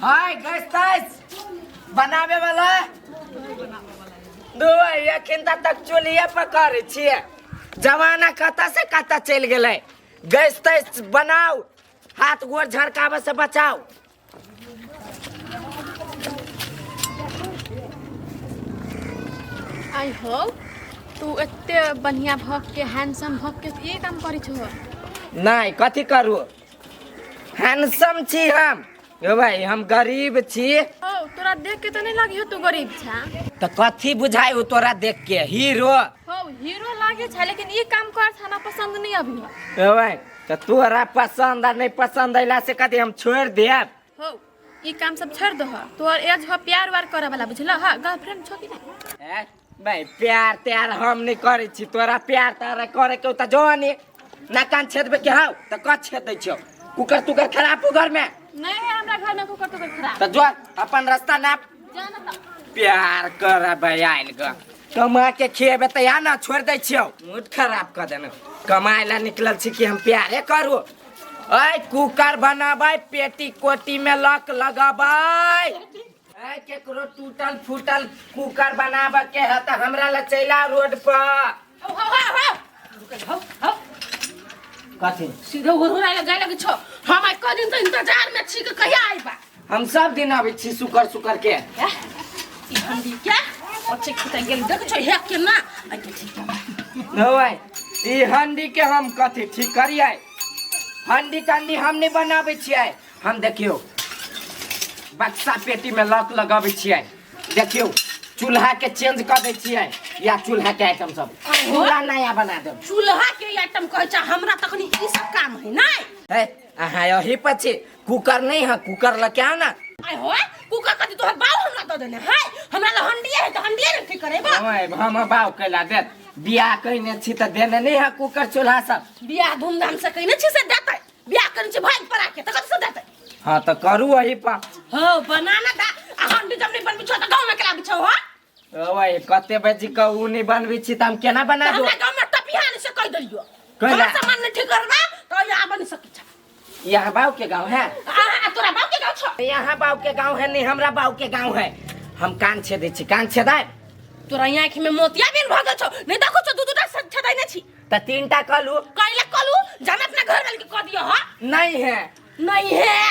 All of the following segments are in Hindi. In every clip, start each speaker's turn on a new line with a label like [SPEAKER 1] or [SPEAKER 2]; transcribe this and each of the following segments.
[SPEAKER 1] हाय गैस तैस बनावे वाला दो एखन तक चूल्हे पकड़ छिए जमाना कता से कता चल गेलै गैस तैस बनाओ हाथ गोड़ झड़कावे से बचाओ।
[SPEAKER 2] आई हो तू एते बढ़िया भक के हैंडसम भक के ये काम करी छो
[SPEAKER 1] नहीं कथी करू हैंडसम छी हम यो भाई हम गरीब छी।
[SPEAKER 2] ओ तोरा देख के तो नहीं लागी हो तू गरीब छा
[SPEAKER 1] तो कथी बुझाई हो तोरा देख के हीरो
[SPEAKER 2] हो हीरो लागे छा लेकिन ये काम कर थाना पसंद नहीं अभी
[SPEAKER 1] यो भाई तो तोरा पसंद आ नहीं पसंद अइला से कथी हम छोड़ देब
[SPEAKER 2] हो ये काम सब छोड़ दो तोर एज हो प्यार वार करे वाला बुझला हां गर्लफ्रेंड छो कि नहीं
[SPEAKER 1] भाई प्यार त्यार हम नहीं करे छी तोरा प्यार तारा करे के त जवानी ना कान छेदबे के हाउ त क छेद दै छियो कुकर तुकर खराब हो घर में
[SPEAKER 2] नहीं है हमरा घर में कुकर तो खराब
[SPEAKER 1] त जो अपन रास्ता नाप
[SPEAKER 2] जाना त
[SPEAKER 1] प्यार कर भाई आइल ग कमा के खेबे त या ना छोड़ दै छियो मूड खराब कर देना कमाए ला निकलल छी कि हम प्यारे करू ओए कुकर बनाबै पेटी कोटी में लक लगाबै ए केकरो टूटल फूटल कुकर बनाबे के है त हमरा ला चला रोड पर
[SPEAKER 2] हो
[SPEAKER 1] कथी
[SPEAKER 2] सीधे उड़ाई लगा लगे छो हम आई क दिन त इंतजार में छी के कहिया आइबा
[SPEAKER 1] हम सब दिन आबै छी सुकर सुकर के
[SPEAKER 2] ई हंडी के बच्चे खता गेल देख छो हे के ना आई के ठीक
[SPEAKER 1] न भाई ई हंडी के हम कथी ठीक करियै हंडी कंडी हम नहीं बनाबै छियै हम देखियो बक्सा पेटी में लॉक लगाबै छियै देखियो चूल्हा के चेंज कर दै छियै या चूल्हा के आइटम सब पूरा नया बना देब
[SPEAKER 2] चूल्हा के आइटम कहै छ हमरा तखनी ई सब काम है नहीं
[SPEAKER 1] है आहा यही पछी कुकर नहीं है कुकर ल क्या ना
[SPEAKER 2] आई हो कुकर कति तोहर बाऊ हमरा द देने है हमरा ल हंडिए है त हंडिए ने ठीक करेबा
[SPEAKER 1] ओए हम बाऊ कैला दे बियाह कइने छी त देने नहीं है कुकर चूल्हा सब
[SPEAKER 2] बियाह धूमधाम से कइने छी से देतै बियाह करै छी भाग परा के त कत से देतै
[SPEAKER 1] हां त करू वही पा
[SPEAKER 2] हो बनाना दा हंडी जब नहीं बनबी छ त गांव में केला बिछौ हो
[SPEAKER 1] ओए कते बजी का उ नहीं बनबै छी त हम केना बना दो
[SPEAKER 2] हमरा गांव में टपियान से कह दलियो
[SPEAKER 1] कहला
[SPEAKER 2] सामान नहीं ठीक करबा तो यहाँ बन सकै छ
[SPEAKER 1] यहाँ बाऊ के गांव है
[SPEAKER 2] तोरा बाऊ के गांव छ
[SPEAKER 1] यहाँ बाऊ के गांव है नहीं हमरा बाऊ के गांव है हम कान छेदै छी कान छेदाय
[SPEAKER 2] तोरा आँख में मोतिया बिन भगल छ नहीं देखो छ दू-दूटा छेदाय नै छी
[SPEAKER 1] त तीनटा कलू
[SPEAKER 2] कइला कलू जान अपना घर वाले के कह दियो हां नहीं है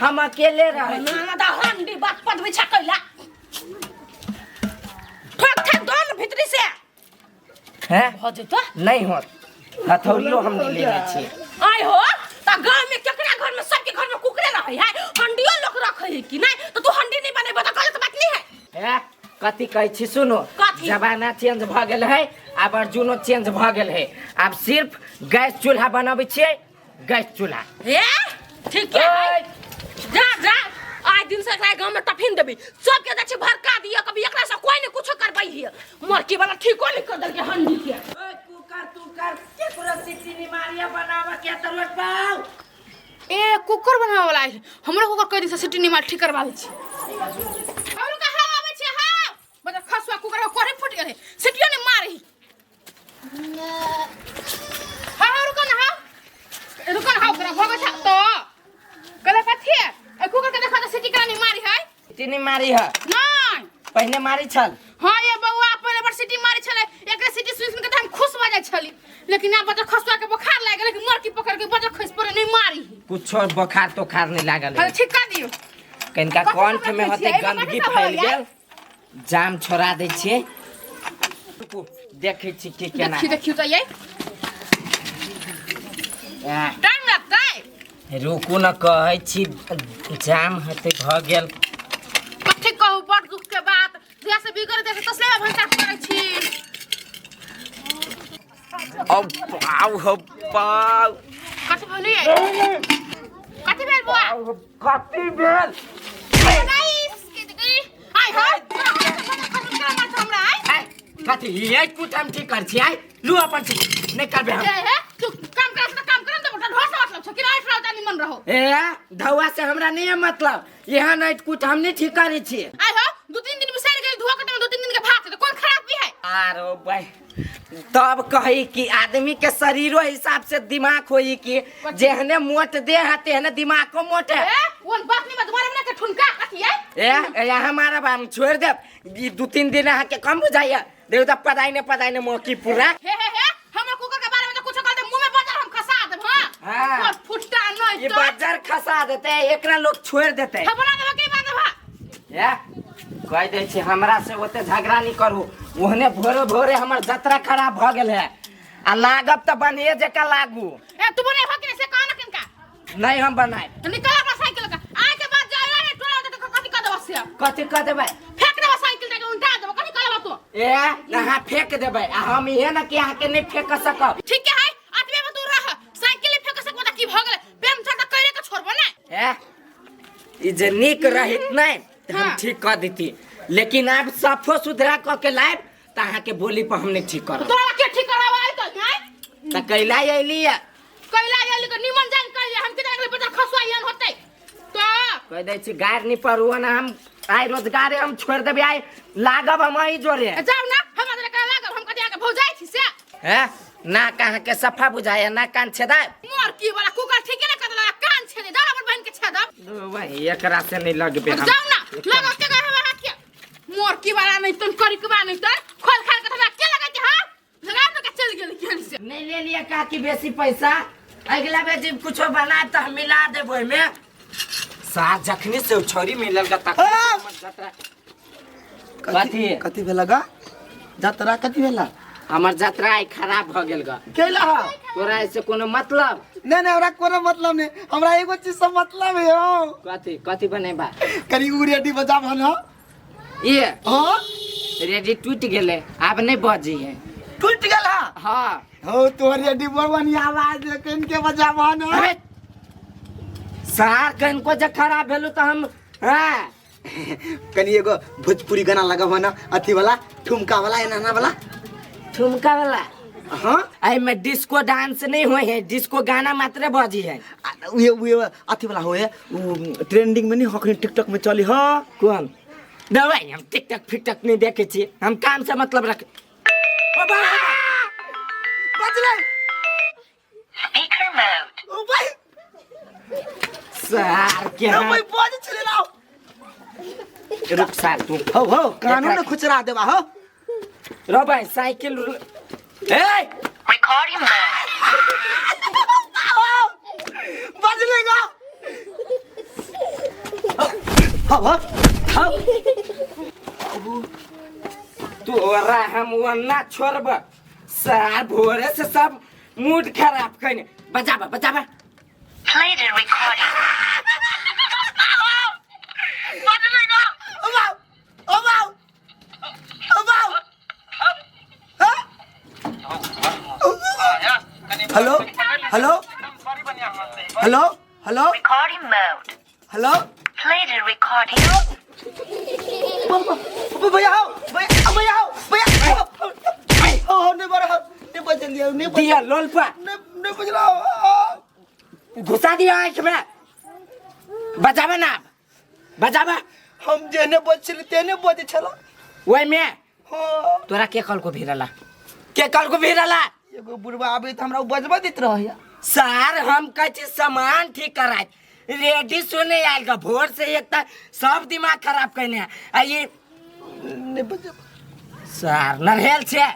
[SPEAKER 1] हम अकेले रहे
[SPEAKER 2] ना दा हंडी बात पद बिछा कइला ठक ठक दोन भीतरी से
[SPEAKER 1] है
[SPEAKER 2] भजे तो
[SPEAKER 1] नहीं होत हथौड़ियो हम नहीं लेने छी
[SPEAKER 2] आई हो त गांव में केकरा घर में सबके घर में कुकरे रहै है हंडियो लोग रखै है कि नहीं तो तू हंडी नहीं बनेबो त गलत बात नहीं है
[SPEAKER 1] कथी कहै छी सुनो जमाना चेंज भ गेल है अब अर्जुनो चेंज भ गेल है अब सिर्फ गैस चूल्हा बनाबै छियै गैस चूल्हा
[SPEAKER 2] ए ठीक है जा जा आज दिन से एकरा गांव में टफिन देबी सब के जाछे भरका दिया कभी एकरा से कोई नहीं कुछ करबै है मरकी वाला ठीको नहीं कर दल के हंडी के
[SPEAKER 1] ओए कुकर तुकर केकरो सिटी नि मारिया बनावा के त रोट पाऊ
[SPEAKER 2] ए कुकर बनावे वाला है हमरा कुकर कह दी से सिटी नहीं मार ठीक करवा लै छी और कहा आवे छे हां बता खसवा कुकर में कोरे फुट गेल सिटियो नहीं मारही हां रुको ना ओकरा भगो छ तो कले कथि ए कुकर के देखा त सिटी करा नहीं मारी है
[SPEAKER 1] सिटी नि मारी है
[SPEAKER 2] नहीं
[SPEAKER 1] पहले मारी छल
[SPEAKER 2] हां ये बउआ पहले बार सिटी मारी छले एकरे सिटी सुन के त हम खुश भ जाय छली लेकिन अब बता खसवा के बुखार लाग गेल कि मरकी पकड़ के बता खस पर नहीं मारी
[SPEAKER 1] कुछ बुखार तो खार नहीं लागल
[SPEAKER 2] है ठीक कर दियो
[SPEAKER 1] कनका कंठ में होते गंदगी फैल गेल जाम छोड़ा दै छियै देखै छी के केना
[SPEAKER 2] देखियो त ये टाइम लगतै
[SPEAKER 1] रुकू न कहै छी जाम हते भ गेल
[SPEAKER 2] कथि कहू बड़ दुख के बात जैसे बिगड़ जैसे तसले भंटा करै छी
[SPEAKER 1] पाऊ हो पाऊ
[SPEAKER 2] कथि भली कथि भेल बुआ
[SPEAKER 1] कथी भेल
[SPEAKER 2] आई हो हमरा आई
[SPEAKER 1] कथी ये कुछ हम ठीक कर छी आई लू अपन छी नहीं करबे हम
[SPEAKER 2] तू काम कर त काम करन त बटा ढोसा मतलब छ कि राइट राउता निमन रहो
[SPEAKER 1] ए धौआ से हमरा नहीं है मतलब यहाँ नाइट कुछ हम नहीं ठीक करे छी
[SPEAKER 2] आई हो 2-3 दिन बिसर गेल धोआ के 2-3 दिन के भात त कोन खराब भी है
[SPEAKER 1] आरो भाई तब कही कि आदमी के शरीरो हिसाब से दिमाग होई कि जेहने मोट देह है तेहने दिमाग को मोट है
[SPEAKER 2] वन बात नहीं मैं तुम्हारे में के ठुनका
[SPEAKER 1] ए हमारा बाम छोड़ दे। ई 2-3 दिन अहाँ के कम बुझाइए। देखो तो पदाई ने मोकी पूरा।
[SPEAKER 2] हे हमर कुकर के बारे में तो कुछ कर दे मुंह में बाजार हम खसा देब। हां फुट्टा नहीं
[SPEAKER 1] ये बाजार खसा देते एकरा लोग छोड़ देते।
[SPEAKER 2] हम बना देब की बात बा।
[SPEAKER 1] या कह दे छी हमरा से ओते झगड़ा नहीं करू। ओहने भोरे हमर यात्रा खराब भ गेल है। आ लागब त बनिए जका लागू।
[SPEAKER 2] ए तू बने हो कि से कान किनका
[SPEAKER 1] नहीं हम बनाए।
[SPEAKER 2] निकल अपना साइकिल का आज के बाद जाइला ने टोला दे कथि कर देबे से
[SPEAKER 1] कथि कर देबे
[SPEAKER 2] फेंक देबे साइकिल के उल्टा देबे कथि करबा तू
[SPEAKER 1] ए कहां फेंक देबे आ हम ये ना कि अहाँ के नहीं फेंक सकब।
[SPEAKER 2] ठीक है आदमी में तू रह साइकिल फेंक सकबो त की भ गेले प्रेम छड़ त करे के छोड़बो ना
[SPEAKER 1] ए ई जे नीक रहित नहीं हम ठीक कर देती। लेकिन अब साफो सुथरा क के लाइब त अहाँ के बोली पर हम नहीं ठीक कर।
[SPEAKER 2] तोरा के ठीक करवा आई त
[SPEAKER 1] कैला आइली
[SPEAKER 2] के निमन जान कर हम के जान बता खसवायन होते तो
[SPEAKER 1] कह दे छी गार नहीं परुआ ना हम आइ रोजगार हम छोड़ देबे आई लागब हम ही जोरे।
[SPEAKER 2] जाओ ना हम आदरे का लागब हम कदिया के भौजाई छी से
[SPEAKER 1] है ना कहां के सफा बुझाया ना कान छेदा
[SPEAKER 2] मोर की वाला कुकर ठीक है ना कदला कान छेदे दारा पर बहन के छेदब
[SPEAKER 1] भाई एकरा से नहीं लगबे हम।
[SPEAKER 2] जाओ ना लगा के गए हां के मोर की वाला नहीं तन करी के बा नहीं त खोल खाल के हमरा के लगा के हां लगा तो के चल गेल केन से
[SPEAKER 1] नहीं ले लिया का की बेसी पैसा अगला बेर जब कुछ बना त हम मिला देबो में साथ जखनी से छोरी मिलल का तक कथि
[SPEAKER 3] कथि भेला गा यात्रा कथि भेला
[SPEAKER 1] हमर यात्रा आई खराब भ गेल ग।
[SPEAKER 3] केला
[SPEAKER 1] तोरा ऐसे कोनो मतलब
[SPEAKER 3] नहीं हमरा कोनो मतलब नहीं हमरा एगो चीज से मतलब है हो
[SPEAKER 1] कथि बनेबा
[SPEAKER 3] करी उ रेडी बजा भन
[SPEAKER 1] ये
[SPEAKER 3] हां
[SPEAKER 1] रेडी टूट गेले अब नहीं बजी है
[SPEAKER 3] टूट गेला
[SPEAKER 1] हां
[SPEAKER 3] हो तोहर रेडी बड़वानी आवाज कन के बजा भन
[SPEAKER 1] सार कन को जे खराब भेलु त हम हां
[SPEAKER 3] कनी एगो भोजपुरी गाना लगा भन अथी वाला ठुमका वाला एना वाला
[SPEAKER 1] ठुमका वाला।
[SPEAKER 3] हां
[SPEAKER 1] आई में डिस्को डांस नहीं होए है डिस्को गाना मात्र बजी है।
[SPEAKER 3] उ अथी वाला होए उ ट्रेंडिंग में नहीं हखनी टिकटॉक में चली हां
[SPEAKER 1] कौन दवाई हम टिकटॉक फिकटॉक नहीं देखे छी हम काम से मतलब रख। ओ
[SPEAKER 3] बजले
[SPEAKER 4] Speaker mode.
[SPEAKER 3] ओ भाई
[SPEAKER 1] सार के
[SPEAKER 3] ओ भाई बज चले लाओ
[SPEAKER 1] रुक सार तू
[SPEAKER 3] हो कानून ने खुचरा देबा हो
[SPEAKER 1] रो भाई साइकिल ए
[SPEAKER 4] Recording mode.
[SPEAKER 3] बजलेगा हां
[SPEAKER 1] तू और हम वन्ना छोड़ब सार भोरे से सब मूड खराब कने बजाबा
[SPEAKER 4] Play the recording.
[SPEAKER 3] बजलेगा hello
[SPEAKER 4] Recording mode.
[SPEAKER 3] Hello
[SPEAKER 4] Play the recording.
[SPEAKER 3] भैया हो नहीं बजन दिया नहीं
[SPEAKER 1] दिया लोलपा
[SPEAKER 3] नहीं बजला
[SPEAKER 1] घुसा दिया आंख में बजाबा ना बजाबा
[SPEAKER 3] हम जेने बजले तेने बजे छला
[SPEAKER 1] ओए में
[SPEAKER 3] हां
[SPEAKER 1] तोरा के कल को भिरला
[SPEAKER 3] एगो बुढ़वा आबे त हमरा बजबा देत रहया
[SPEAKER 1] सार हम कहे सामान ठीक कराए रेडी सुने आयल का भोर से एक तक सब दिमाग खराब करने आ ये
[SPEAKER 3] नहीं बजे
[SPEAKER 1] सार नरहेल छे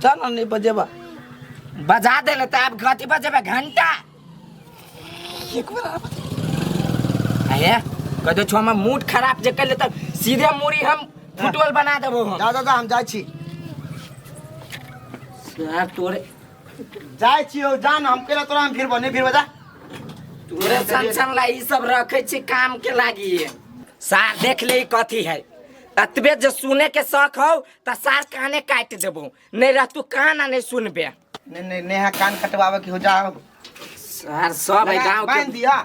[SPEAKER 3] चल नहीं बजेबा
[SPEAKER 1] बजा देले त अब गति बजेबे घंटा
[SPEAKER 3] एक बार
[SPEAKER 1] आये कदो छो हम मूड खराब जे करले त सीधे मुड़ी हम फुटबॉल बना देबो हम
[SPEAKER 3] दादा हम जाय छी
[SPEAKER 1] सार तोरे
[SPEAKER 3] जाय छी हो जान हम केला तोरा हम फिर बने फिर बजा
[SPEAKER 1] तोरे संसन ला ई सब रखे छी काम के लागी सार देख ले कथी है ततबे जे सुने के शौक हो त सार काने काट देबो नहीं रह तू कान नहीं सुनबे
[SPEAKER 3] नहीं नेहा कान कटवावे के हो जा
[SPEAKER 1] सार सब है गांव के
[SPEAKER 3] बांध दिया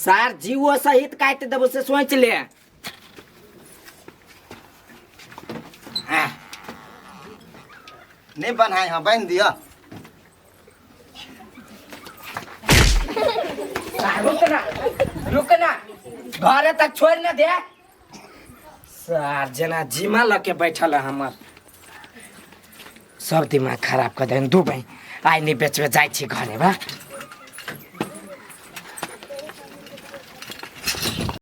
[SPEAKER 1] सार जीवो सहित काट देबो से सोच ले
[SPEAKER 3] नहीं बनाए हां बांध दिया
[SPEAKER 1] रुकना घरे तक छोड़ न दे सार जना जिमा लके बैठल है हमर सब दिमाग खराब कर दे दू भाई आई नहीं बेचबे जाय छी घरे बा